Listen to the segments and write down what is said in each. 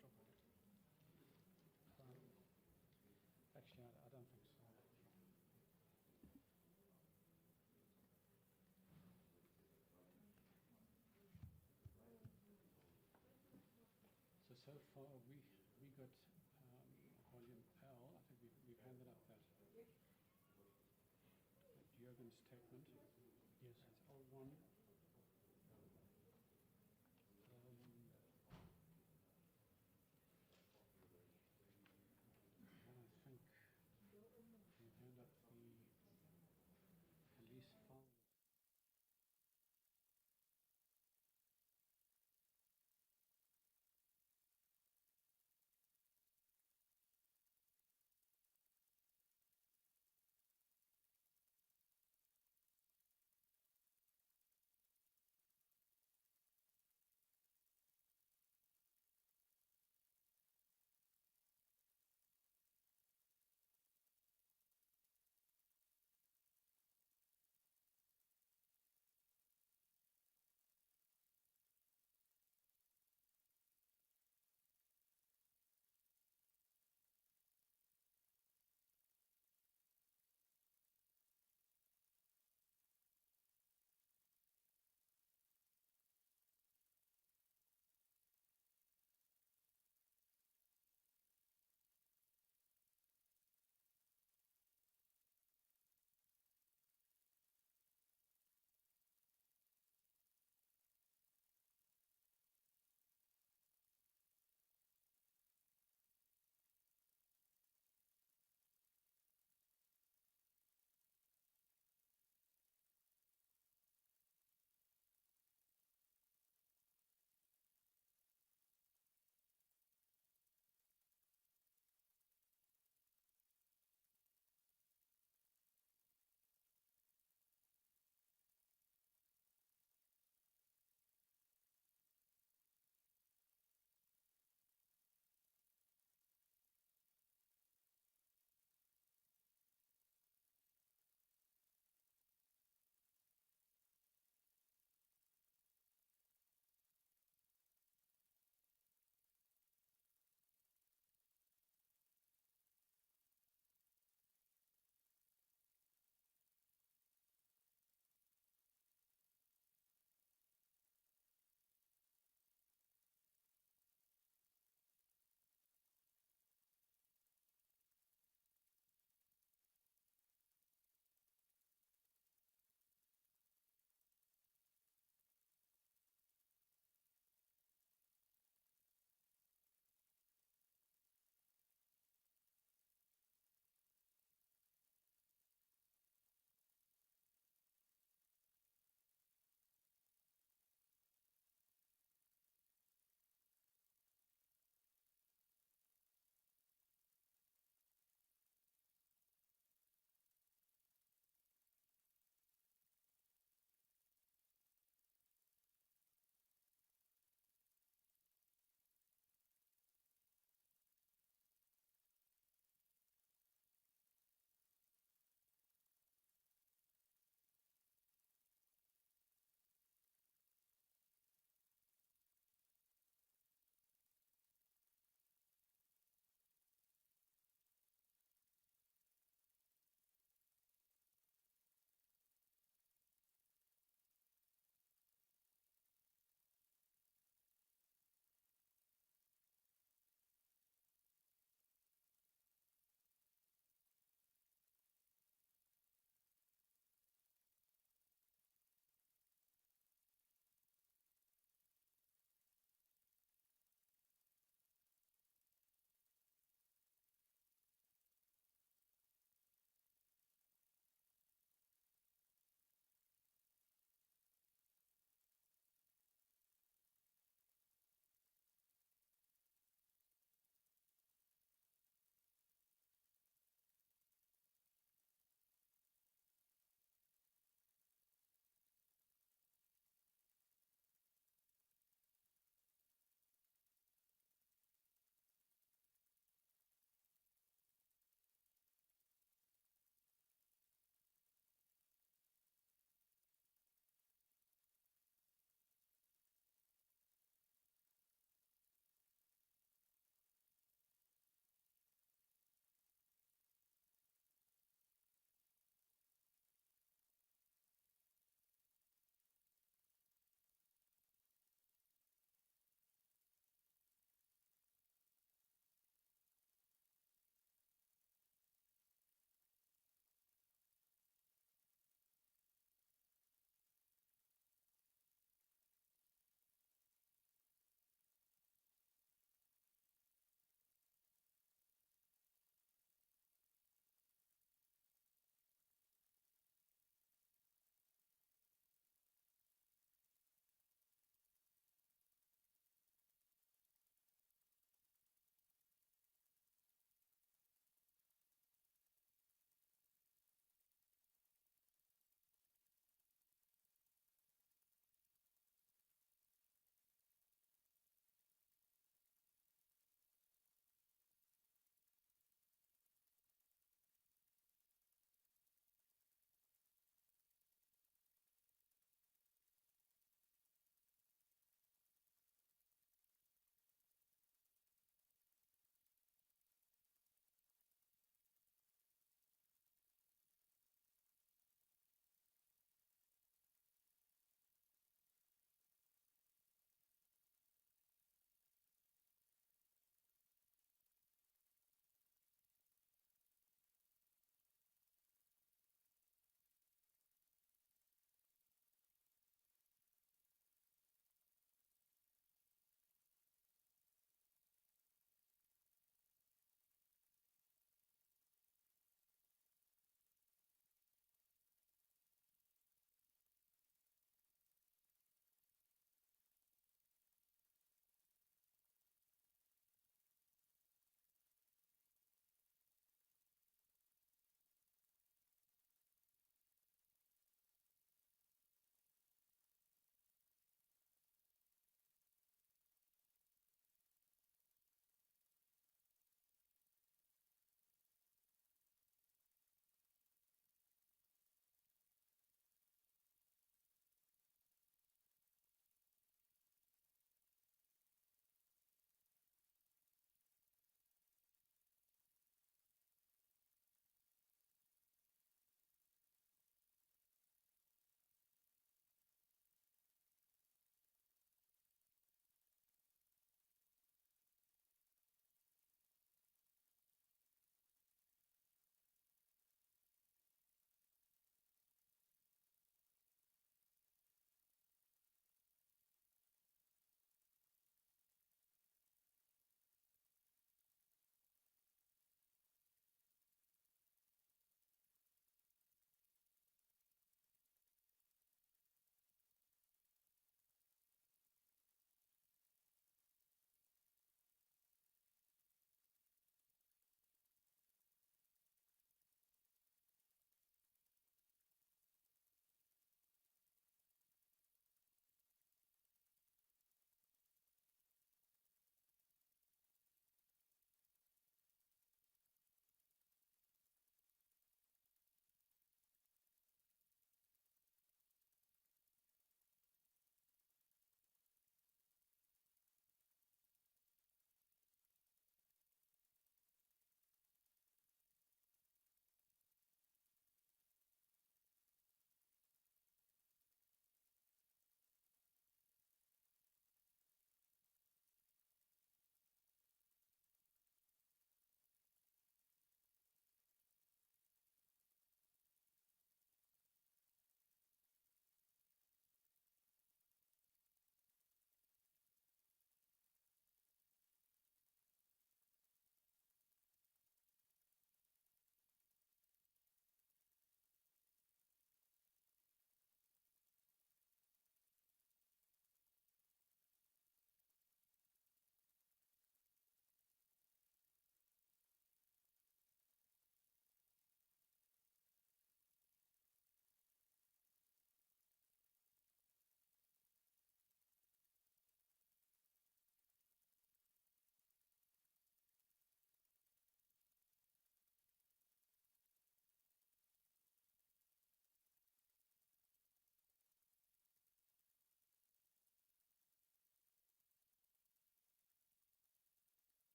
drop it. Actually, I don't think so. So far we got volume L. I think we've handed up that Jürgen statement. Yes. That's L1. And I think we hand up the release file.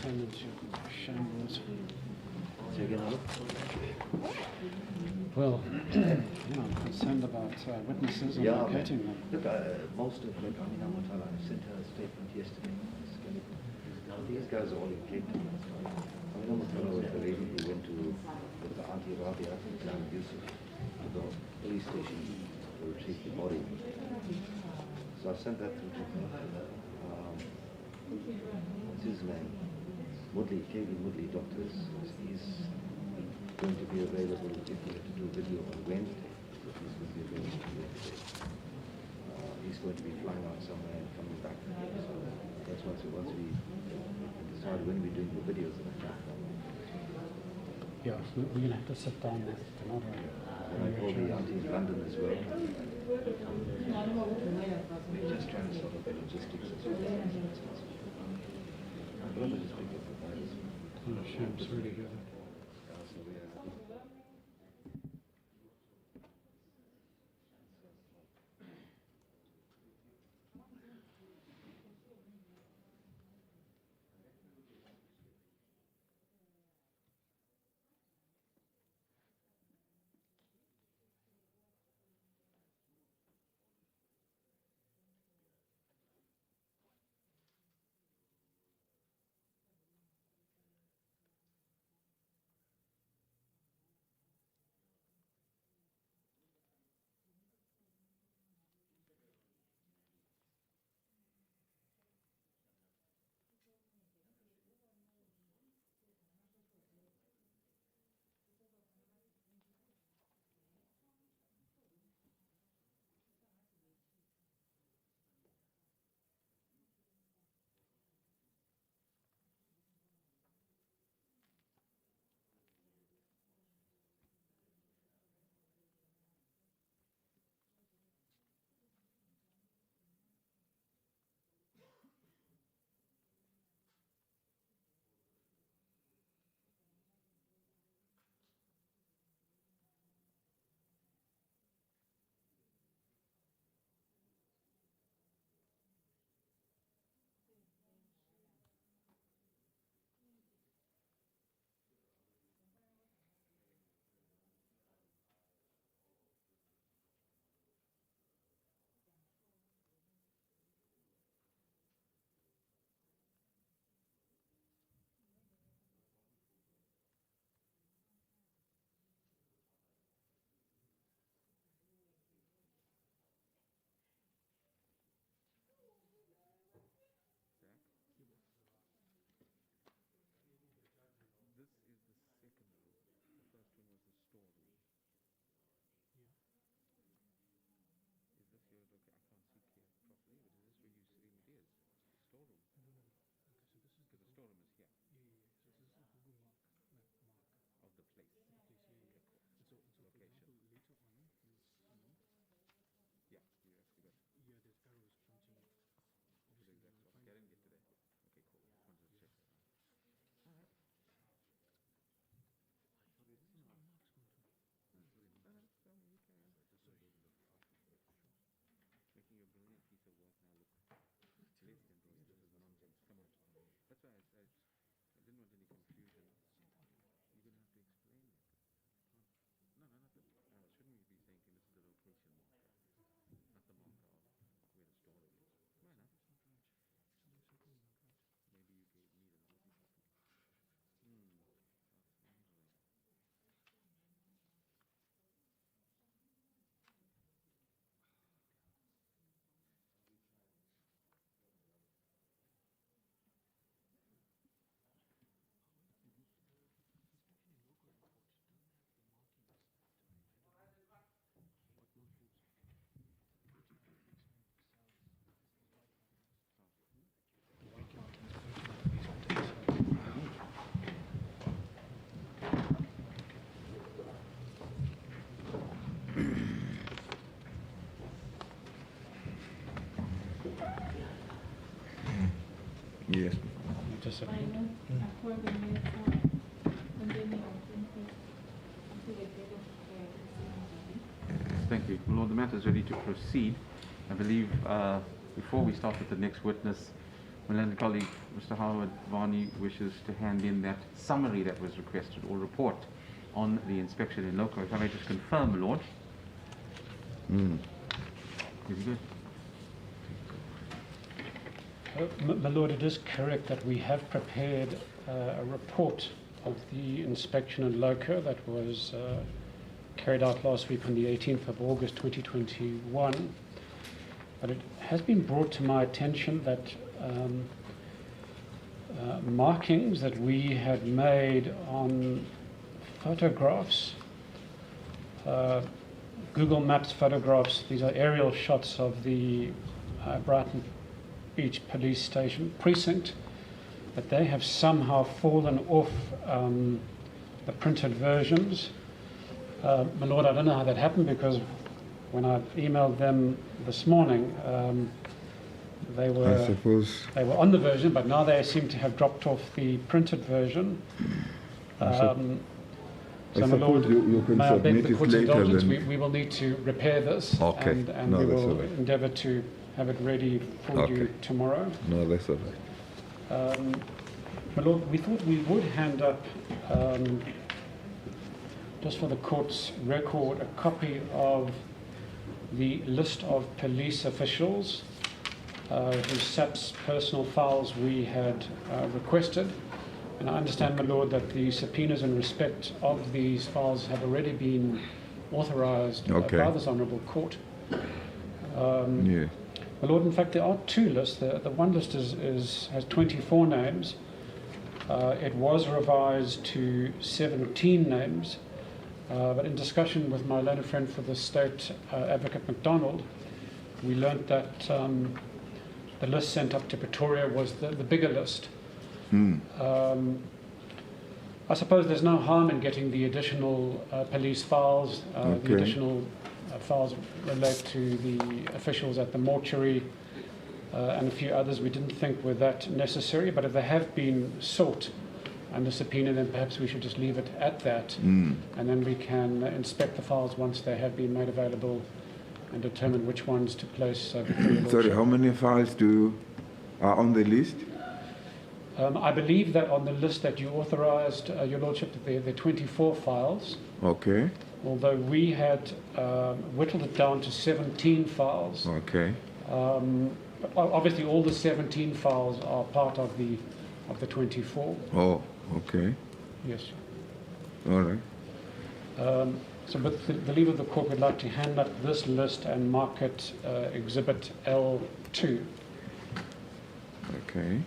turned into shambles. So again, Well, I'm concerned about witnesses and locating them. Look, most of like Amina Mutala, I sent her a statement yesterday. These guys are all in Cape Town. Amina Mutala was the lady who went to with the Auntie Rabia and Islam Yusuf to the police station to retrieve the body. So I sent that through to her. What's his name? Mudley, K.V. Mudley Doctors. He's going to be available if we have to do a video on Wednesday. So he's going to be available on Wednesday. He's going to be flying out somewhere and coming back. So that's once we decide when we're doing the videos of the platform. Yeah, we're going to have to sit down with tomorrow. And I called the auntie in London as well. We're just trying to sort out the logistics as well. My brother just picked up the files. Oh, Sham's really good. So we are. Yes. Thank you. Lord, the matter is ready to proceed. I believe before we start with the next witness, my learned colleague, Mr. Howard Varney, wishes to hand in that summary that was requested, or report on the inspection in loco. If I may just confirm, my Lord. Is he good? My Lord, it is correct that we have prepared a report of the inspection in loco that was carried out last week on the 18th of August 2021. But it has been brought to my attention that markings that we had made on photographs, Google Maps photographs, these are aerial shots of the Brighton Beach Police Station precinct, that they have somehow fallen off the printed versions. My Lord, I don't know how that happened, because when I emailed them this morning, they were on the version, but now they seem to have dropped off the printed version. So, my Lord, you can may I beg the submit Court's it later indulgence? then. We will need to repair this, Okay. and No, we that's will all right. endeavour to have it ready for you Okay. tomorrow. No, that's all right. My Lord, we thought we would hand up, just for the Court's record, a copy of the list of police officials whose SAPS personal files we had requested. And I understand, my Lord, that the subpoenas in respect of these files have already been authorised by this Honourable Court. Yeah. My Lord, in fact, there are two lists. The one list has 24 names. It was revised to 17 names. But in discussion with my learned friend for the state, Advocate MacDonald, we learnt that the list sent up to Pretoria was the bigger list. I suppose there's no harm in getting the additional police files. The additional files relate to the officials at the mortuary and a few others we didn't think were that necessary, but if they have been sought under subpoena, then perhaps we should just leave it at that, and then we can inspect the files once they have been made available and determine which ones to place before your Sorry, Lordship. how many files are on the list? I believe that on the list that you authorised, Your Lordship, that there are 24 files, Okay. although we had whittled it down to 17 files. Okay. Obviously, all the 17 files are part of the 24. Oh, okay. Yes. All right. So with the leave of the Court, we'd like to hand up this list and mark it Exhibit L2. Okay.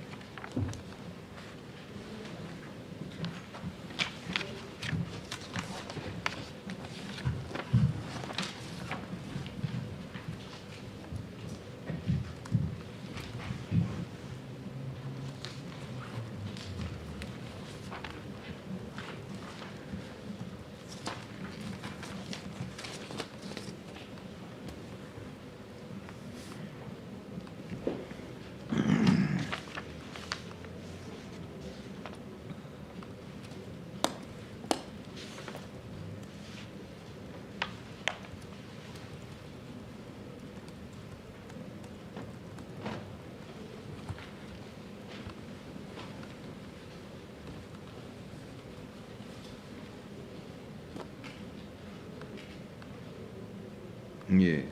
Yes.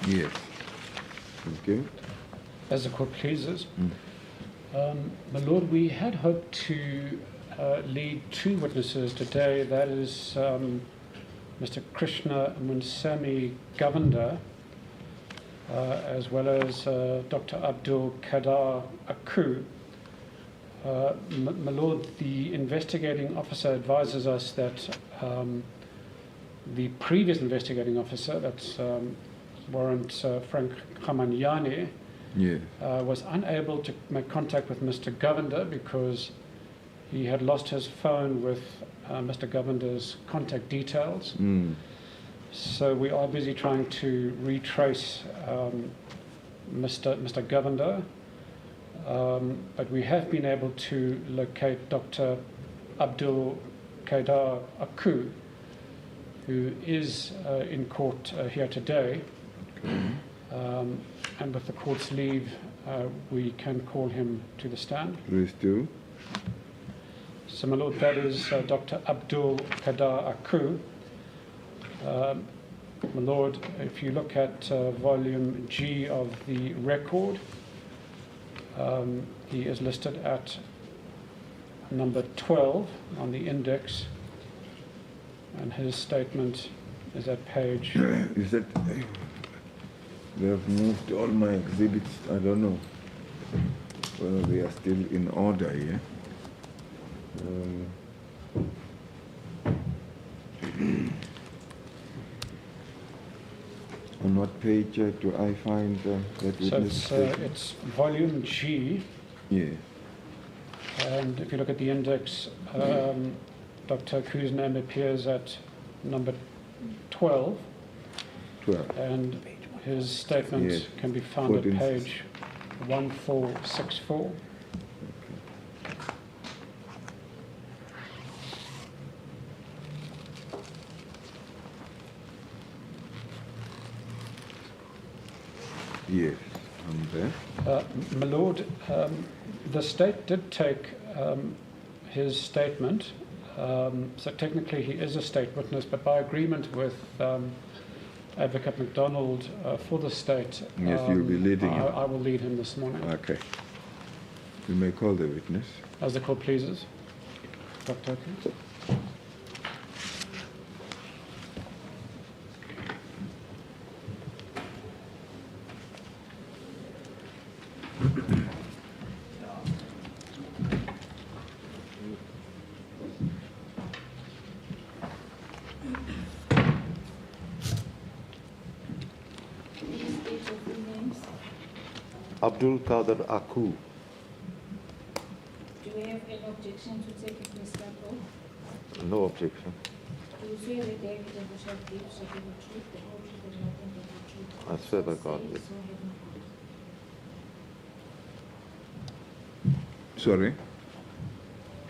Yes. Okay. As the Court pleases. My Lord, we had hoped to lead two witnesses today. That is Mr. Krishna Munsami Govender, as well as Dr. Abdul Kadar Aku. My Lord, the investigating officer advises us that the previous investigating officer, that's Warrant Frank Khamanyane, Yes. was unable to make contact with Mr. Govender because he had lost his phone with Mr. Govender's contact details. Mm. So we are busy trying to retrace Mr. Govender, but we have been able to locate Dr. Abdul Qaidar Aku, who is in court here today. And with the court's leave, we can call him to the stand. Please do. So, my Lord, that is Dr. Abdul Qaidar Aku. My Lord, if you look at volume G of the record, he is listed at number 12 on the index, and his statement is at page... Is that they have moved all my exhibits? I don't know whether they are still in order here. On what page do I find that So witness statement? it's volume G, Yes. and if you look at the index, Dr. Aku's name appears at number 12, 12. and his statement Yes. can be found at 14. page 1464. Yes, I'm there. My Lord, the state did take his statement, so technically he is a state witness, but by agreement with Advocate MacDonald for the state, Yes, you'll be leading him. I will lead him this morning. Okay. You may call the witness. As the court pleases. Dr. Aku. Abdul Qadir Aku. Do you have any objection to taking this step off? No objection. Do you swear that the evidence you shall give shall be the truth, the whole truth, and nothing but the truth? I swear by God, Say yes. so help me God. Sorry?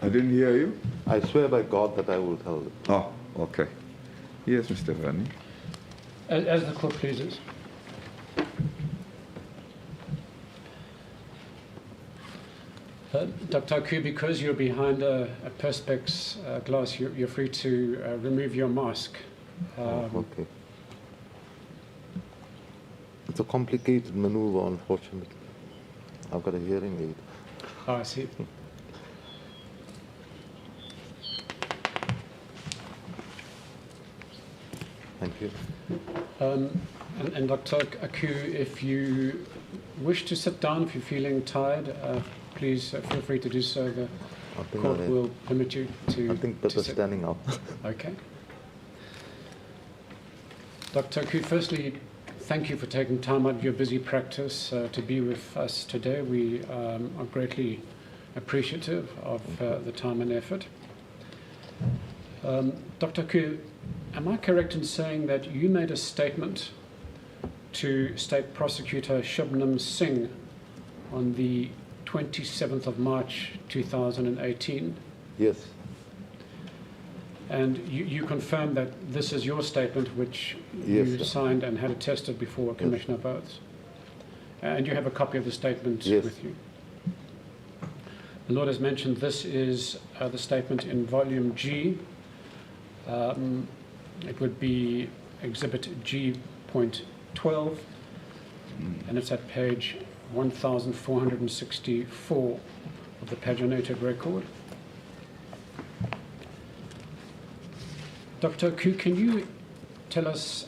I didn't hear you? I swear by God that I will tell them. Oh, okay. Yes, Mr. Vani. As the court pleases. Dr. Aku, because you're behind a Perspex glass, you're free to remove your mask. Okay. It's a complicated maneuver, unfortunately. I've got a hearing aid. Oh, I see. Thank you. And Dr. Aku, if you wish to sit down, if you're feeling tired, please feel free to do so. The I think court I- will permit you to. I think to better sit. standing up. Okay. Dr. Aku, firstly, thank you for taking time out of your busy practice to be with us today. We are greatly appreciative of the time and effort. Dr. Aku, am I correct in saying that you made a statement to State Prosecutor Shubnam Singh on the 27th of March 2018? Yes. And you confirmed that this is your statement, which Yes, you sir. signed and had attested before a Commissioner of Oaths. And you have a copy of the statement Yes. with you. The Lord has mentioned this is the statement in Volume G. It would be Exhibit G.12, and it's at page 1464 of the paginated record. Dr. Aku, can you tell us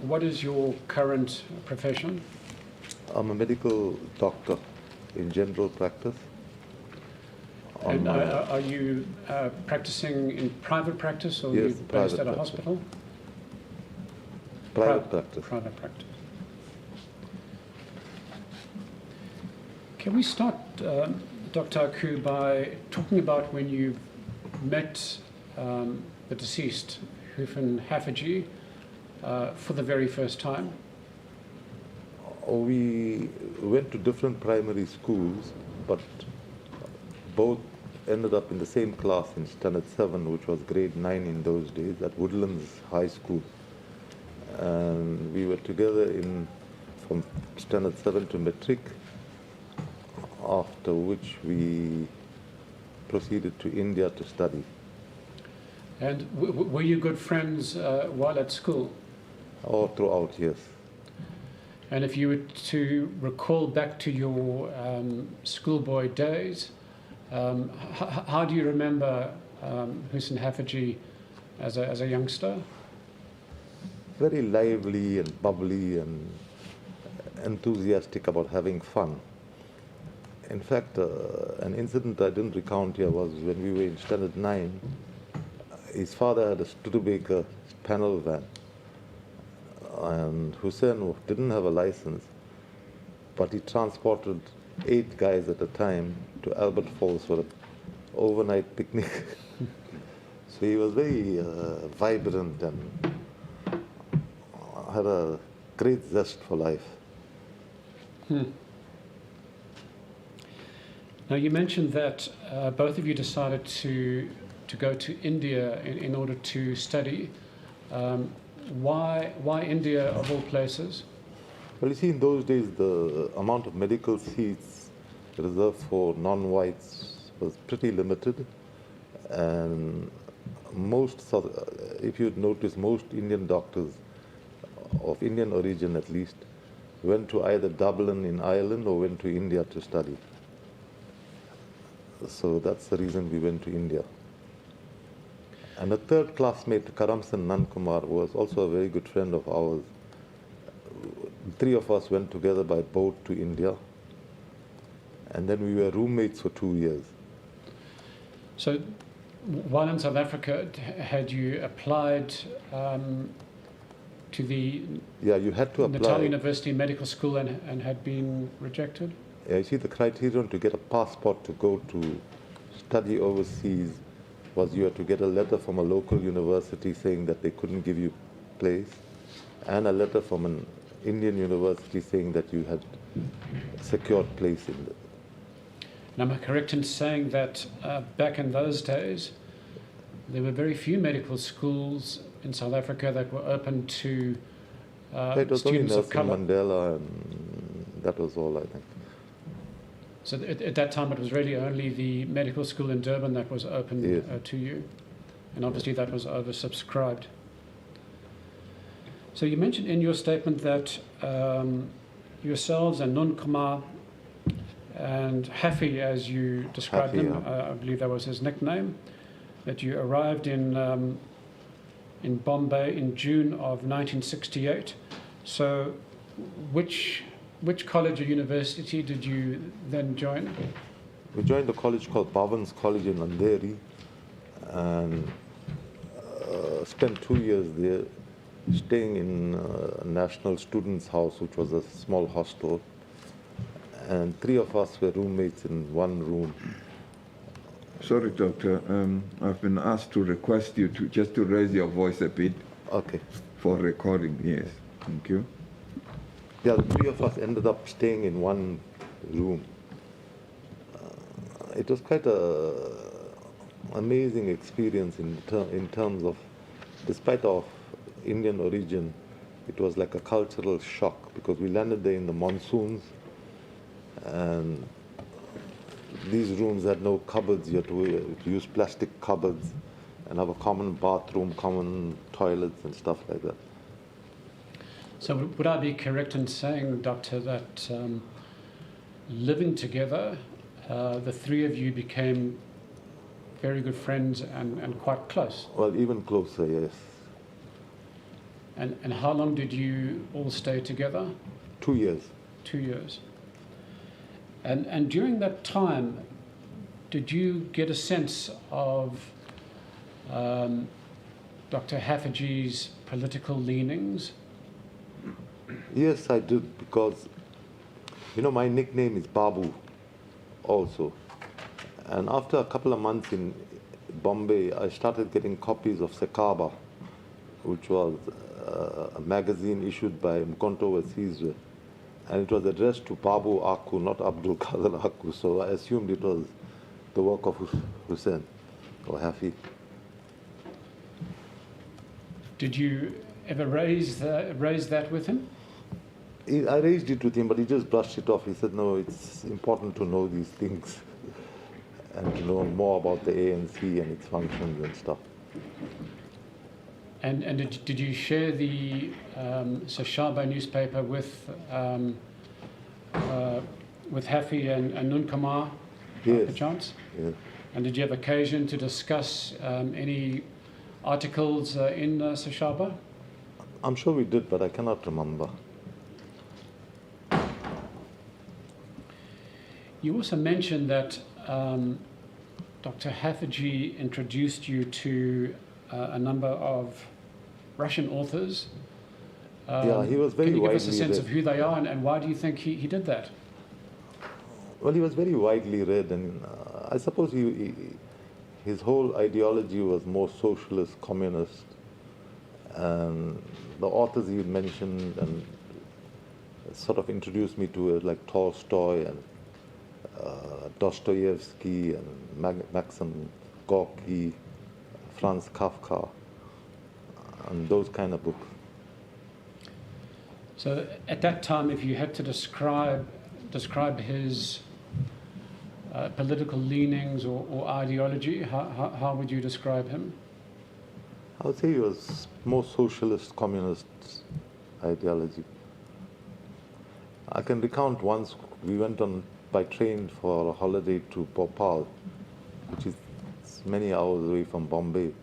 what is your current profession? I'm a medical doctor in general practice. And are you practicing in private practice, or Yes, are you based private at a practice. hospital? Private practice. Private practice. Can we start, Dr. Aku, by talking about when you met the deceased, Hoosen Haffejee, for the very first time? We went to different primary schools, but both ended up in the same class in standard 7, which was grade 9 in those days, at Woodlands High School. And we were together from standard 7 to matric, after which we proceeded to India to study. And were you good friends while at school? All throughout, yes. And if you were to recall back to your schoolboy days, how do you remember Hoosen Haffejee as a youngster? Very lively and bubbly and enthusiastic about having fun. In fact, an incident I didn't recount here was when we were in standard 9, his father had a Studebaker panel van, and Hoosen didn't have a license, but he transported 8 guys at a time to Albert Falls for an overnight picnic. So he was very vibrant and had a great zest for life. Now, you mentioned that both of you decided to go to India in order to study. Why India, of all places? Well, you see, in those days, the amount of medical seats reserved for non-whites was pretty limited. And if you'd notice, most Indian doctors, of Indian origin at least, went to either Dublin in Ireland or went to India to study. So that's the reason we went to India. And a third classmate, Karamsan Nankumar, was also a very good friend of ours. 3 of us went together by boat to India, and then we were roommates for 2 years. So while in South Africa, had you applied to the You had to apply. Natal University Medical School and had been rejected? Yeah, you see, the criterion to get a passport to go to study overseas was you had to get a letter from a local university saying that they couldn't give you place, and a letter from an Indian university saying that you had secured place in it. And am I correct in saying that back in those days, there were very few medical schools in South Africa that were open to It was only students of Nelson colour? Mandela, and that was all, I think. So at that time, it was really only the medical school in Durban that was open Yes. to you, and obviously that was oversubscribed. So you mentioned in your statement that yourselves and Nunkumar and Haffy, as you described Haffy, him, I believe that was his nickname, that you arrived in Bombay in June of 1968. So which college or university did you then join? We joined a college called Bhavan's College in Andheri, and spent 2 years there, staying in a National Students' House, which was a small hostel, and 3 of us were roommates in one room. Sorry, doctor. I've been asked to request you to just to raise your voice a bit Okay. for recording. Yes, thank you. Yeah, the 3 of us ended up staying in one room. It was quite a amazing experience in terms of, despite our Indian origin, it was like a cultural shock because we landed there in the monsoons, and these rooms had no cupboards. You had to use plastic cupboards and have a common bathroom, common toilets and stuff like that. So would I be correct in saying, Doctor, that living together, the 3 of you became very good friends and quite close? Well, even closer, yes. And how long did you all stay together? 2 years. 2 years. And during that time, did you get a sense of Dr. Hafejee's political leanings? Yes, I did, because, my nickname is Babu also. And after a couple of months in Bombay, I started getting copies of Sekaba, which was a magazine issued by Mkonto Wasizwe. And it was addressed to Babu Aku, not Abdul Qadir Aku. So I assumed it was the work of Hoosen or Haffejee. Did you ever raise that with him? I raised it with him, but he just brushed it off. He said, no, it's important to know these things and to know more about the ANC and its functions and stuff. And did you share the Sashaba newspaper with Haffejee and Nunkamar, Yes. perchance? Yes. And did you have occasion to discuss any articles in Sashaba? I'm sure we did, but I cannot remember. You also mentioned that Dr. Haffejee introduced you to a number of Russian authors. Yeah, he was very Can you give us a widely sense read. of who they are and why do you think he did that? Well, he was very widely read, and I suppose his whole ideology was more socialist, communist. And the authors he mentioned and sort of introduced me to it, like Tolstoy and Dostoevsky and Maxim Gorky, Franz Kafka, and those kind of books. So at that time, if you had to describe his political leanings or ideology, how would you describe him? I would say he was more socialist, communist ideology. I can recount once we went on by train for a holiday to Bhopal, which is many hours away from Bombay.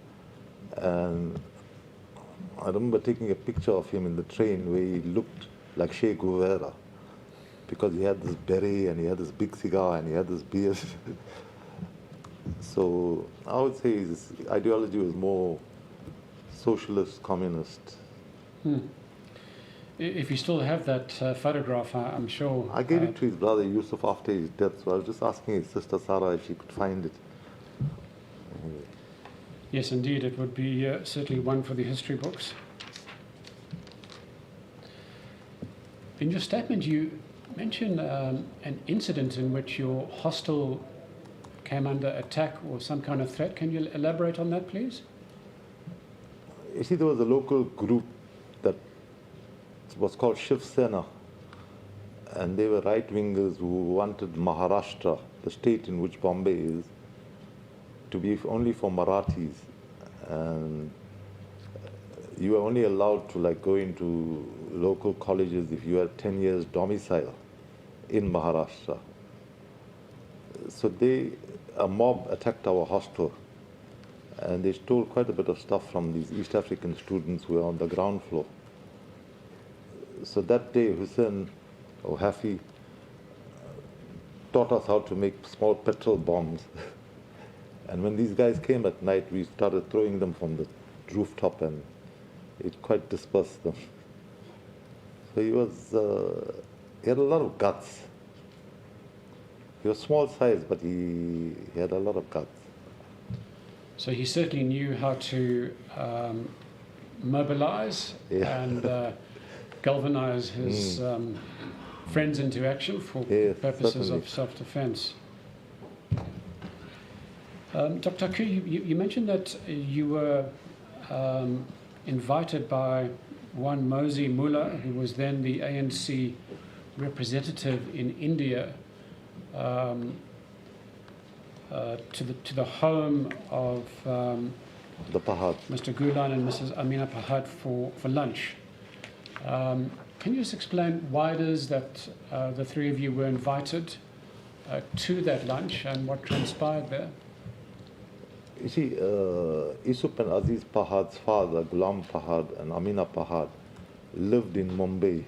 And I remember taking a picture of him in the train where he looked like Che Guevara, because he had this beret and he had this big cigar and he had this beard. So I would say his ideology was more socialist, communist. If you still have that photograph, I'm sure. I gave it to his brother Yusuf after his death, so I was just asking his sister Sarah if she could find it. Anyway. Yes, indeed, it would be certainly one for the history books. In your statement, you mention an incident in which your hostel came under attack or some kind of threat. Can you elaborate on that, please? You see, there was a local group that was called Shiv Sena, and they were right-wingers who wanted Maharashtra, the state in which Bombay is, to be only for Marathis. And you were only allowed to go into local colleges if you had 10 years domicile in Maharashtra. So a mob attacked our hostel, and they stole quite a bit of stuff from these East African students who were on the ground floor. So that day, Hoosen or Haffejee taught us how to make small petrol bombs. And when these guys came at night, we started throwing them from the rooftop, and it quite dispersed them. So he had a lot of guts. He was small size, but he had a lot of guts. So he certainly knew how to mobilize and galvanize his friends into action for purposes certainly. of self-defense. Dr. Aku, you mentioned that you were invited by one Mozi Mullah, who was then the ANC representative in India, to the home of The Pahad. Mr. Gulan and Mrs. Amina Pahad for lunch. Can you just explain why it is that the three of you were invited to that lunch and what transpired there? You see, Yusuf and Aziz Pahad's father, Ghulam Pahad and Amina Pahad, lived in Mumbai.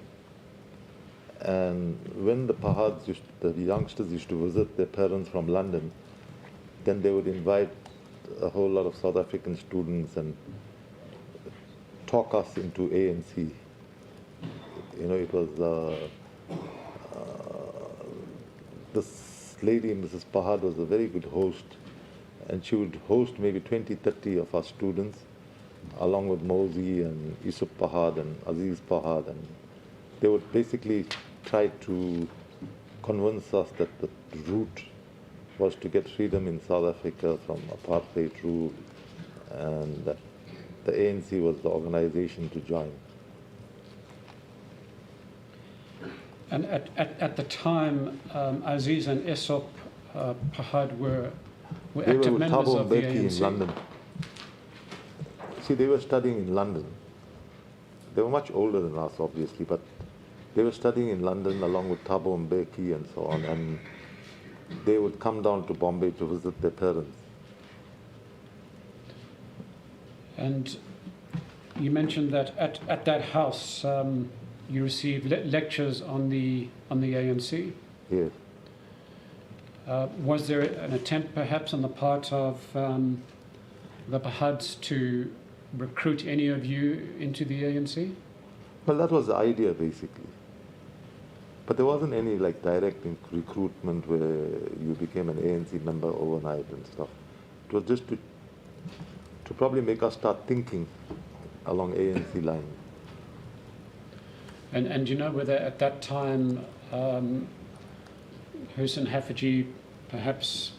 And when the Pahads, the youngsters used to visit their parents from London, then they would invite a whole lot of South African students and talk us into ANC. You know, it was this lady, Mrs. Pahad, was a very good host, and she would host maybe 20, 30 of our students, along with Mozi and Yusuf Pahad and Aziz Pahad, and they would basically try to convince us that the route was to get freedom in South Africa from apartheid rule, and that the ANC was the organization to join. And at the time, Aziz and Esop Pahad were They active were with members Thabo of the Mbeki ANC. in London. See, they were studying in London. They were much older than us, obviously, but they were studying in London along with Thabo Mbeki and so on, and they would come down to Bombay to visit their parents. And you mentioned that at that house you received lectures on the ANC. Yes. Was there an attempt, perhaps, on the part of the Pahads to recruit any of you into the ANC? Well, that was the idea, basically. But there wasn't any like direct recruitment where you became an ANC member overnight and stuff. It was just to probably make us start thinking along ANC lines. And you know whether at that time Hoosen Haffejee perhaps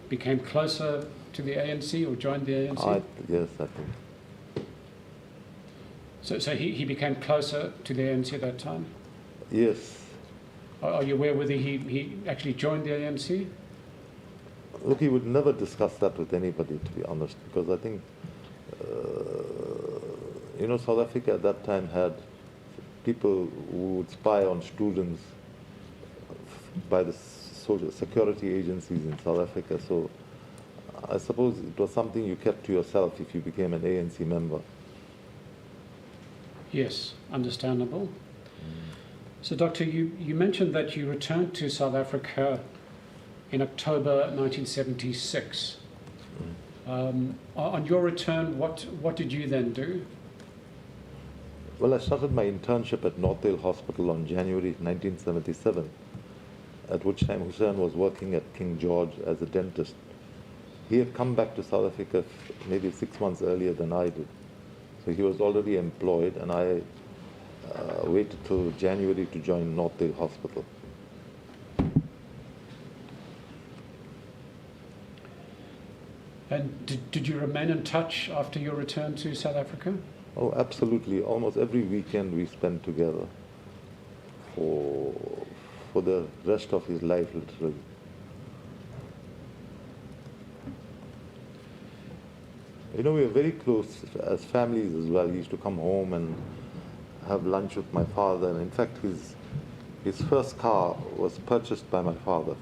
became closer to the ANC or joined the ANC? Yes, I think. So he became closer to the ANC at that time? Yes. Are you aware whether he actually joined the ANC? Look, he would never discuss that with anybody, to be honest, because I think, you know, South Africa at that time had people who would spy on students by the social security agencies in South Africa. So I suppose it was something you kept to yourself if you became an ANC member. Yes, understandable. So, Doctor, you mentioned that you returned to South Africa in October 1976. On your return, what did you then do? Well, I started my internship at Northdale Hospital on January 1977, at which time Hussein was working at King George as a dentist. He had come back to South Africa maybe 6 months earlier than I did. So he was already employed, and I waited till January to join Northdale Hospital. And did you remain in touch after your return to South Africa? Oh, absolutely. Almost every weekend we spent together for the rest of his life, literally. You know, we were very close as families as well. He used to come home and have lunch with my father. And in fact, his first car was purchased by my father.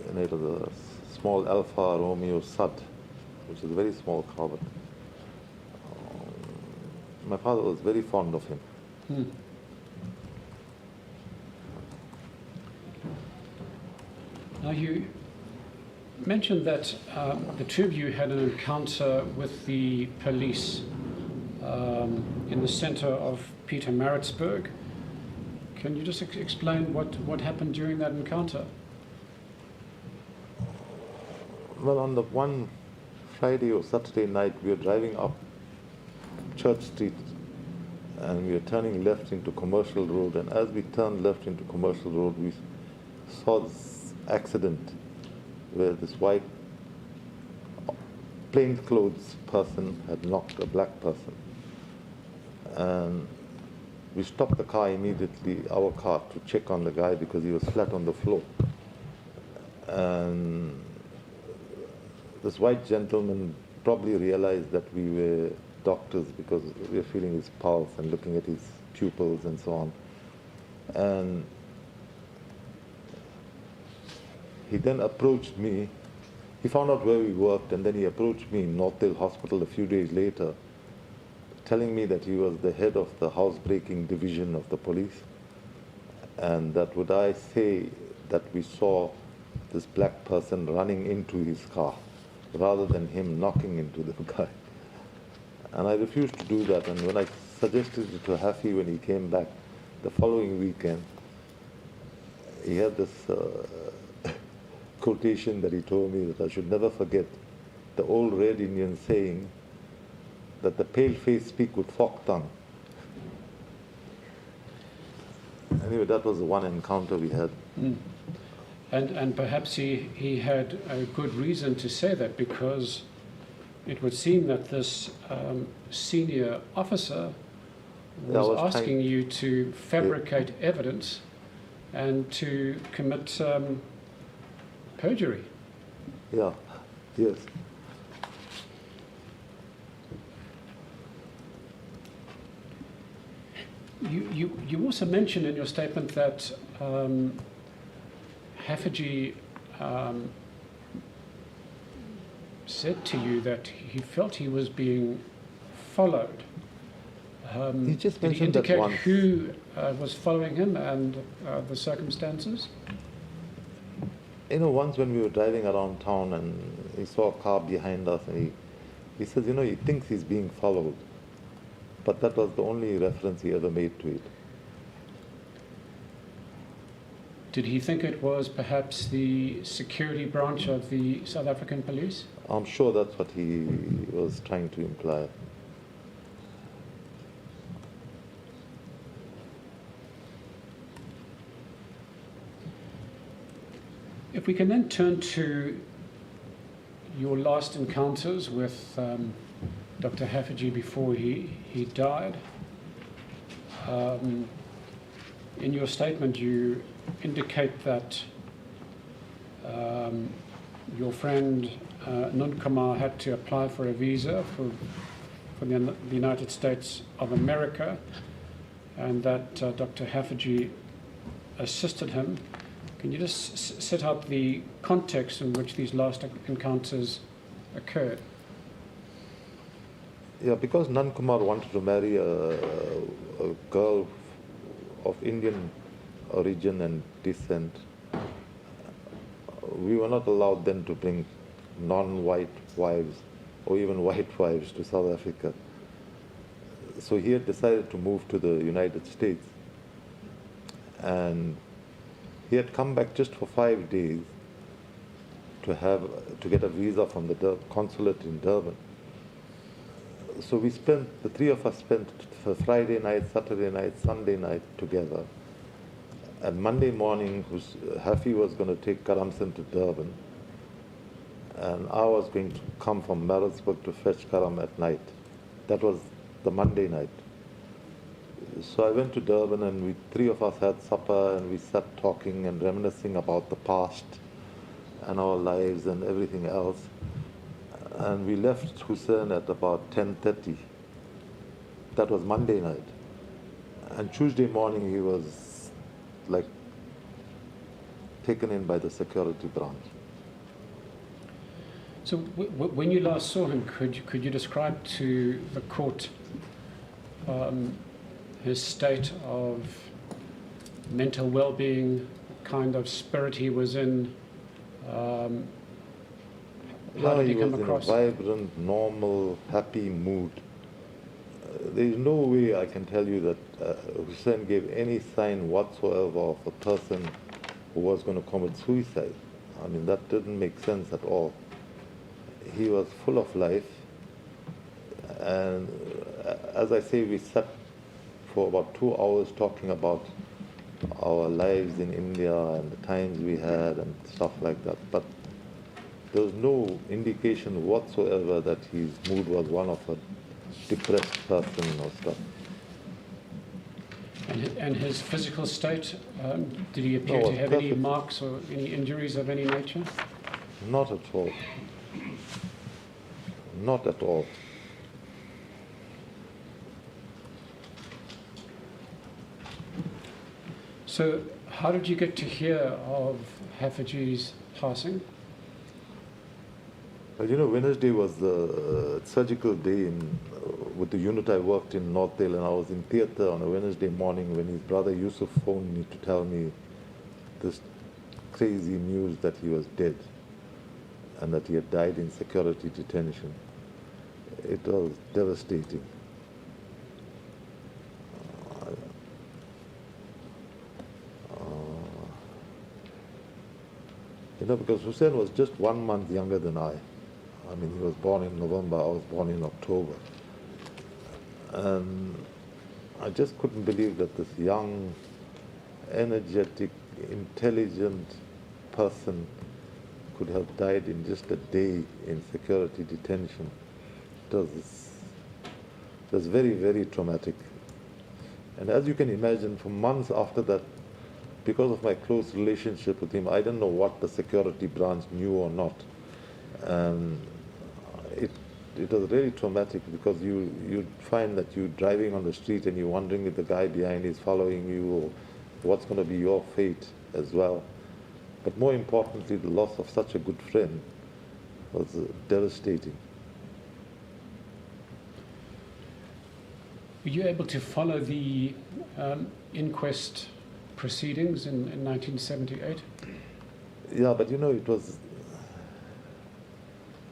And it was a small Alfa Romeo Sud, which is a very small car, but my father was very fond of him. Now, you mentioned that the two of you had an encounter with the police in the center of Pietermaritzburg. Can you just explain what happened during that encounter? Well, on the one Friday or Saturday night, we were driving up Church Street, and we were turning left into Commercial Road, and as we turned left into Commercial Road, we saw this accident where this white plainclothes person had knocked a black person. And we stopped the car immediately, our car, to check on the guy because he was flat on the floor. And this white gentleman probably realized that we were doctors because we were feeling his pulse and looking at his pupils and so on. And he then approached me. He found out where we worked, and then he approached me in Northdale Hospital a few days later, telling me that he was the head of the housebreaking division of the police, and that would I say that we saw this black person running into his car rather than him knocking into the guy. And I refused to do that. And when I suggested it to Haffey when he came back the following weekend, he had this quotation that he told me that I should never forget, the old Red Indian saying that the pale face speak with forked tongue. Anyway, that was the one encounter we had. Mm. And perhaps he had a good reason to say that, because it would seem that this senior officer was asking you to fabricate evidence and to commit perjury. Yeah, yes. You also mentioned in your statement that Haffejee said to you that he felt he was being followed. He just did he mentioned that indicate once. who was following him and the circumstances? You know, once when we were driving around town and he saw a car behind us, and he says, you know, he thinks he's being followed. But that was the only reference he ever made to it. Did he think it was perhaps the security branch of the South African police? I'm sure that's what he was trying to imply. If we can then turn to your last encounters with Dr. Haffejee before he died. In your statement, you indicate that your friend Nunkumar had to apply for a visa for the United States of America, and that Dr. Haffejee assisted him. Can you just set out the context in which these last encounters occurred? Yeah, because Nunkumar wanted to marry a girl of Indian origin and descent, we were not allowed then to bring non-white wives or even white wives to South Africa. So he had decided to move to the United States, and he had come back just for 5 days to get a visa from the consulate in Durban. So the three of us spent Friday night, Saturday night, Sunday night together. And Monday morning, Haffey was going to take Karamsin to Durban, and I was going to come from Maritzburg to fetch Karam at night. That was the Monday night. So I went to Durban, and three of us had supper, and we sat talking and reminiscing about the past and our lives and everything else. And we left Hoosen at about 10:30. That was Monday night. And Tuesday morning he was like taken in by the security branch. So when you last saw him, could you describe to the court his state of mental well-being, kind of spirit he was in? How did he come across? He was in a vibrant, normal, happy mood. There is no way I can tell you that Hoosen gave any sign whatsoever of a person who was going to commit suicide. I mean, that didn't make sense at all. He was full of life, and as I say, we sat for about 2 hours talking about our lives in India and the times we had and stuff like that. But there was no indication whatsoever that his mood was one of a depressed person or stuff. And his physical state, did he appear to have any marks or any injuries of any nature? Not at all. Not at all. So how did you get to hear of Haffejee's passing? Well, you know, Wednesday was the surgical day with the unit I worked in Northdale, and I was in theatre on a Wednesday morning when his brother Yusuf phoned me to tell me this crazy news that he was dead and that he had died in security detention. It was devastating. Because Hoosen was just 1 month younger than I. I mean, he was born in November, I was born in October. And I just couldn't believe that this young, energetic, intelligent person could have died in just a day in security detention. It was very, very traumatic. And as you can imagine, for months after that, because of my close relationship with him, I don't know what the security branch knew or not. And it was really traumatic because you'd find that you're driving on the street and you're wondering if the guy behind is following you or what's going to be your fate as well. But more importantly, the loss of such a good friend was devastating. Were you able to follow the inquest proceedings in 1978? Yeah, but it was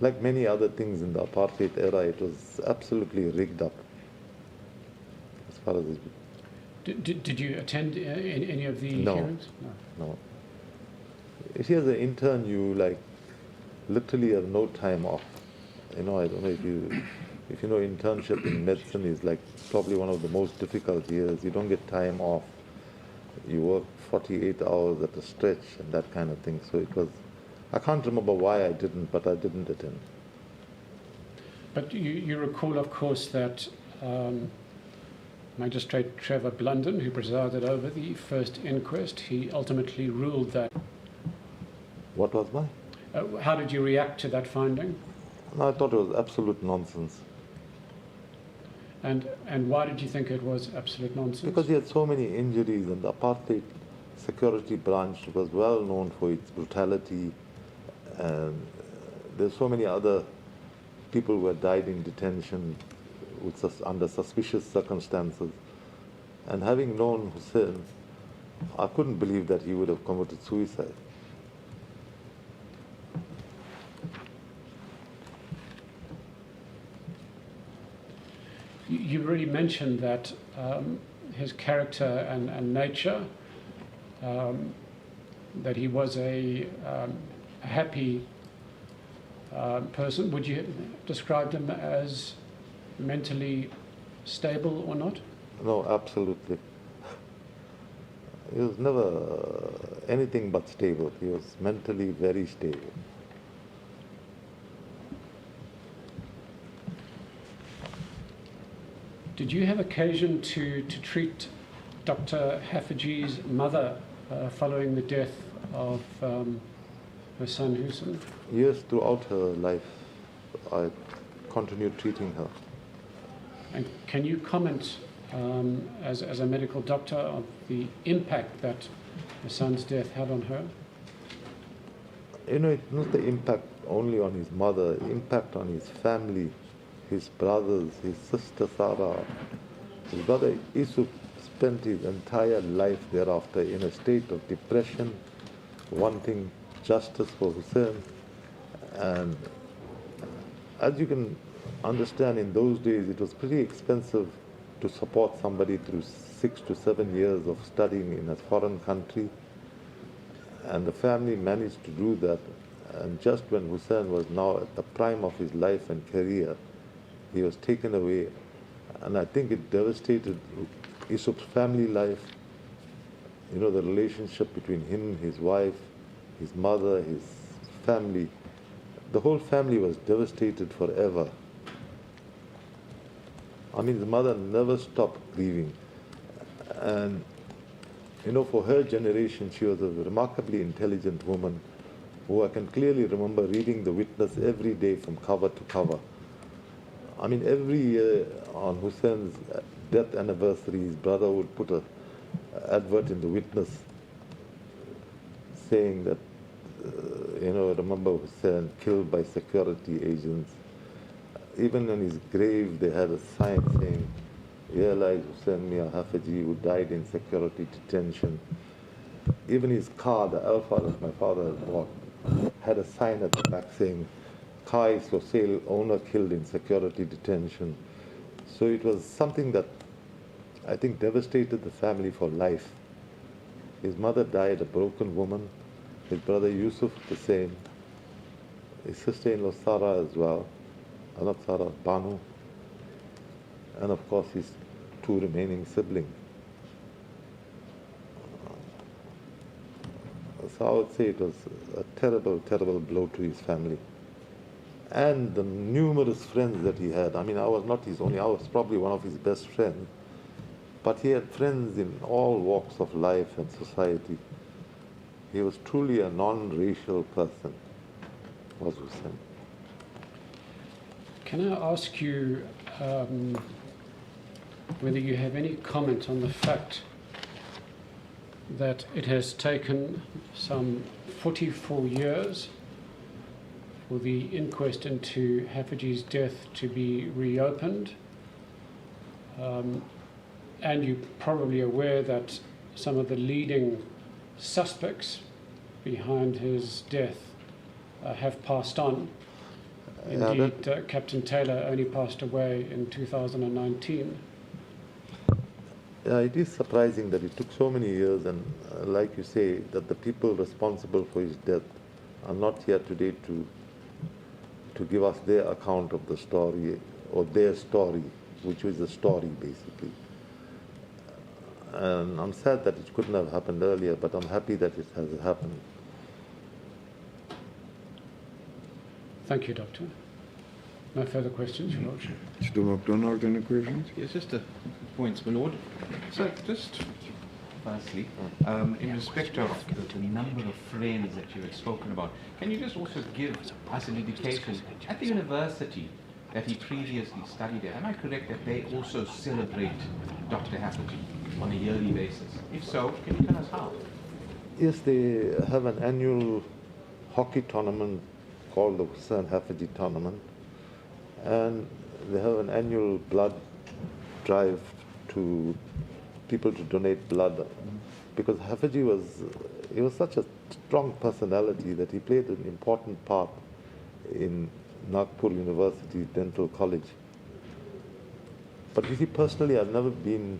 like many other things in the apartheid era, it was absolutely rigged up as far as Did you attend any of the hearings? No. If you're the intern, you literally have no time off. I don't know if you know internship in medicine is probably one of the most difficult years. You don't get time off. You work 48 hours at a stretch and that kind of thing. So I can't remember why I didn't, but I didn't attend. But you recall, of course, that Magistrate Trevor Blunden, who presided over the first inquest, he ultimately ruled that. What was my? How did you react to that finding? No, I thought it was absolute nonsense. And why did you think it was absolute nonsense? Because he had so many injuries, and the apartheid security branch was well known for its brutality, and there's so many other people who had died in detention under suspicious circumstances. And having known Hoosen, I couldn't believe that he would have committed suicide. You already mentioned that his character and nature, that he was a happy person. Would you describe him as mentally stable or not? No, absolutely. He was never anything but stable. He was mentally very stable. Did you have occasion to treat Dr. Haffejee's mother following the death of her son Hoosen? Yes, throughout her life, I continued treating her. And can you comment as a medical doctor of the impact that her son's death had on her? It's not the impact only on his mother, impact on his family, his brothers, his sister Sarah. His brother Yusuf spent his entire life thereafter in a state of depression, wanting justice for Hoosen. And as you can understand, in those days it was pretty expensive to support somebody through 6 to 7 years of studying in a foreign country. And the family managed to do that. And just when Hoosen was now at the prime of his life and career, he was taken away, and I think it devastated Yusuf's family life. The relationship between him, his wife, his mother, his family. The whole family was devastated forever. I mean, the mother never stopped grieving. And, for her generation, she was a remarkably intelligent woman who I can clearly remember reading The Witness every day from cover to cover. I mean, every year on Hoosen's death anniversary, his brother would put an advert in The Witness saying that, remember Hoosen killed by security agents. Even on his grave, they had a sign saying, "Here lies Hoosen Haffejee, who died in security detention." even his car, the Alfa that my father had bought, had a sign at the back saying, car is for sale, owner killed in security detention. So it was something that I think devastated the family for life. His mother died a broken woman, his brother Yusuf the same, his sister-in-law Sarah as well, not Sarah, Banu, and of course his two remaining siblings. So I would say it was a terrible, terrible blow to his family. And the numerous friends that he had. I mean, I was not his only, I was probably one of his best friends. But he had friends in all walks of life and society. He was truly a non-racial person, was Hoosen. Can I ask you whether you have any comment on the fact that it has taken some 44 years for the inquest into Haffejee's death to be reopened? And you're probably aware that some of the leading suspects behind his death have passed on. Indeed, Captain Taylor only passed away in 2019. Yeah, it is surprising that it took so many years, and like you say, that the people responsible for his death are not here today to give us their account of the story, or their story, which was a story basically. And I'm sad that it couldn't have happened earlier, but I'm happy that it has happened. Thank you, Doctor. No further questions, Your Lordship. Mr. MacDonald, any questions? Yes, just a point, my lord. So, just firstly, in respect of the number of friends that you had spoken about, can you just also give us an indication at the university that he previously studied at? Am I correct that they also celebrate Dr. Haffejee on a yearly basis? If so, can you tell us how? Yes, they have an annual hockey tournament called the Hoosen Haffejee tournament, and they have an annual blood drive to people to donate blood, because Haffejee was such a strong personality that he played an important part in Nagpur University Dental College. But you see, personally, I've never been,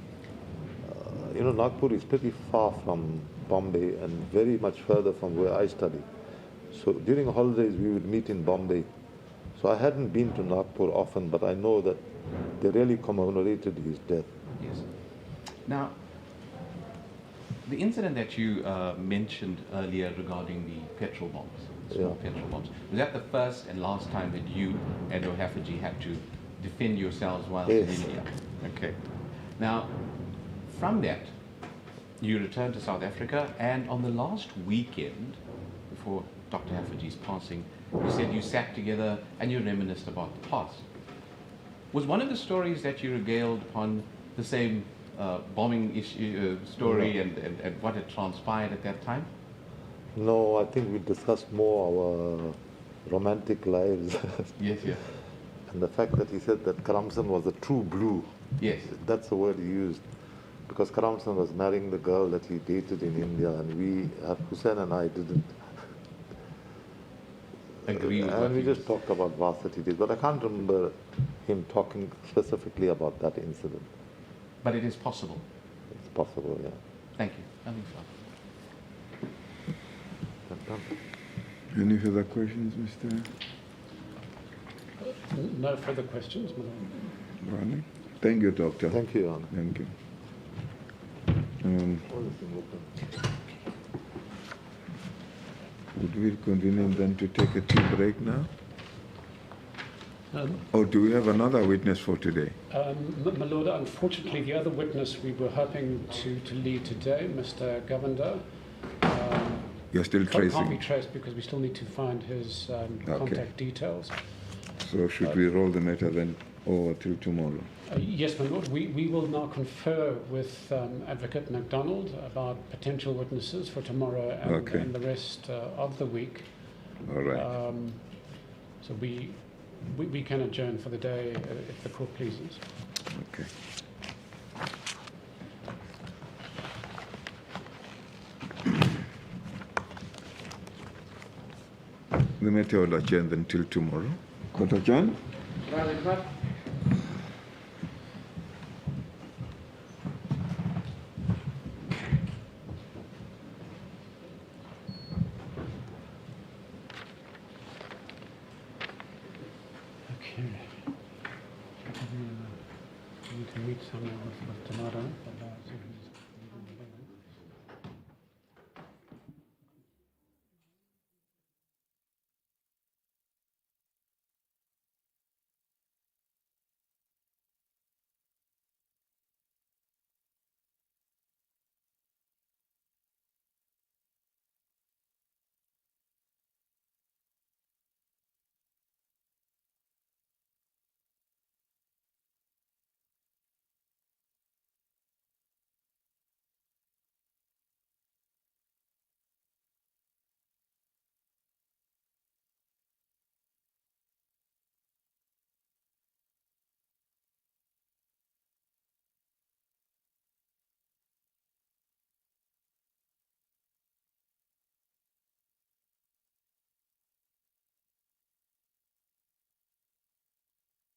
Nagpur is pretty far from Bombay and very much further from where I study. So during holidays, we would meet in Bombay. So I hadn't been to Nagpur often, but I know that they really commemorated his death. Yes. Now, the incident that you mentioned earlier regarding the petrol bombs, small petrol bombs, was that the first and last time that you and Haffejee had to defend yourselves while in India? Okay. Now, from that, you returned to South Africa, and on the last weekend, before Dr. Haffejee's passing, you said you sat together and you reminisced about the past. Was one of the stories that you regaled upon the same bombing issue, story and what had transpired at that time? No, I think we discussed more our romantic lives. Yes, yes. And the fact that he said that Karamsan was a true blue. Yes. That's the word he used. Because Karamsan was marrying the girl that he dated in India, and Hoosen and I didn't. Agree with and we just talked about varsity days, but I can't remember him talking specifically about that incident. But it is possible. It's possible, yeah. Thank you. Nothing further. Any further questions, Mr. No further questions, my Lord. Rani? Thank you, Doctor. Thank you, Your Honor. Thank you. Would we continue then to take a tea break now? Or do we have another witness for today? My Lord, unfortunately, the other witness we were hoping to lead today, Mr. Govender, You're still tracing? can't be traced because we still need to find his contact details. So should we roll the matter then over till tomorrow? Yes, my Lord. We will now confer with Advocate MacDonald about potential witnesses for tomorrow and the rest of the week. All right. So we can adjourn for the day if the court pleases. Okay. The matter will adjourn until tomorrow. Court adjourned. Okay. We need to meet somewhere with tomorrow.